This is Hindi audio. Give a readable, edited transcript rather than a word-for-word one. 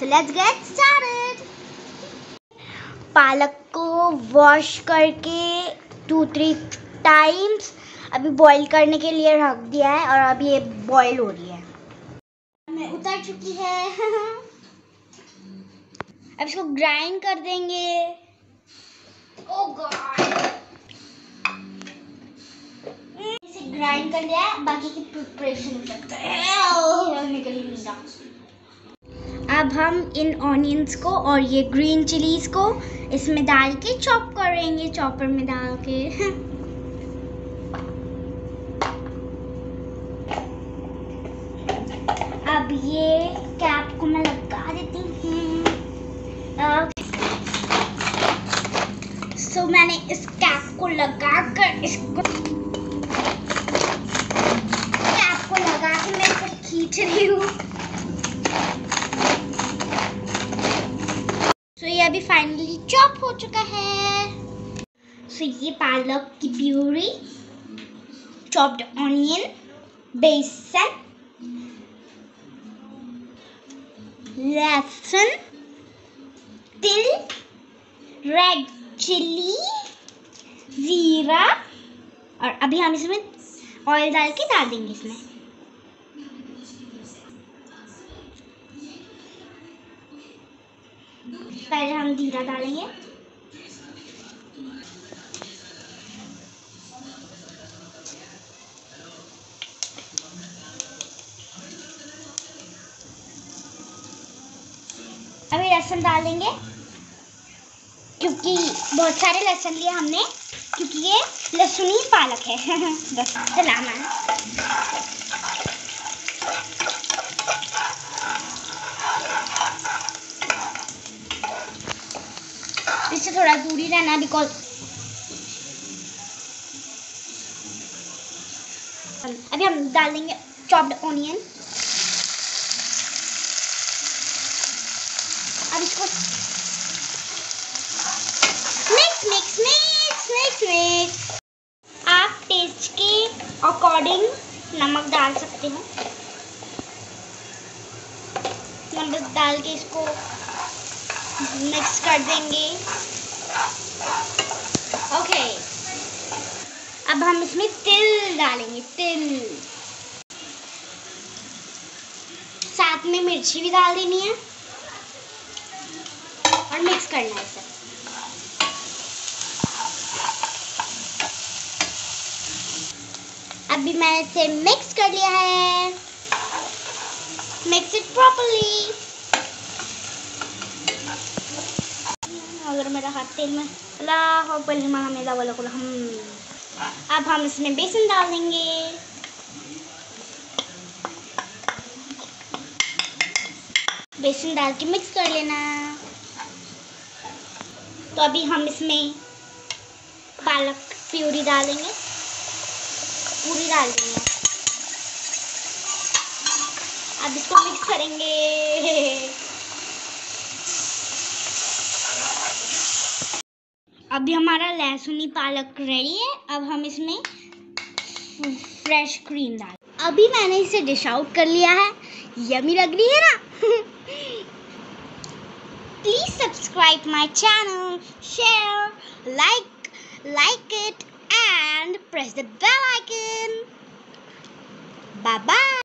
So let's get started. पालक को वॉश करके 2-3 टाइम्स अभी बॉईल करने के लिए रख दिया है और अभी ये बॉईल हो रही है। मैं उतर चुकी है। अब इसको ग्राइंड कर देंगे। ओह गॉड, इसे ग्राइंड कर लिया है, बाकी की प्रिपरेशन करते हैं। निकल ही नहीं रहा। अब हम इन ऑनियंस को और ये ग्रीन चिलीज को इसमें डाल के चॉप करेंगे, चॉपर में डाल के। अब ये कैप को मैं लगा देती हूँ। मैंने इस कैप को लगाकर इसको कैप को लगा के मैं इसको खींच रही हूँ। ये अभी फाइनली चॉप हो चुका है। ये पालक की प्यूरी, चॉप्ड ऑनियन, बेसन, लहसुन, तिल, रेड चिली, जीरा और अभी हम इसमें ऑयल डाल के डाल देंगे इसमें। पहले हम जीरा डालेंगे। अभी लहसुन डालेंगे, क्योंकि बहुत सारे लहसुन लिए हमने, क्योंकि ये लहसुनी पालक है। बस चलाना है। इससे थोड़ा दूरी रहना, बिकॉज अभी हम डाल देंगे चॉप्ड ऑनियन। अब इसको mix mix mix mix mix. आप टेस्ट के अकॉर्डिंग नमक डाल सकते हो। नमक डाल के इसको मिक्स कर देंगे। ओके, अब हम इसमें तिल डालेंगे, तिल। साथ में मिर्ची भी डाल देनी है और मिक्स करना है इसे। अभी मैंने इसे मिक्स कर लिया है। Mix it properly. अगर मेरा हाथ तेल में अब हम इसमें बेसन डाल देंगे। बेसन डाल के मिक्स कर लेना। तो अभी हम इसमें पालक प्यूरी डालेंगे, पूरी डाल देंगे। अब इसको मिक्स करेंगे। अभी हमारा लहसुनी पालक रेडी है। अब हम इसमें फ्रेश क्रीम डाल। अभी मैंने इसे डिश आउट कर लिया है। यम्मी लग रही है ना? Please subscribe my channel, share, like it and press the bell icon. Bye bye.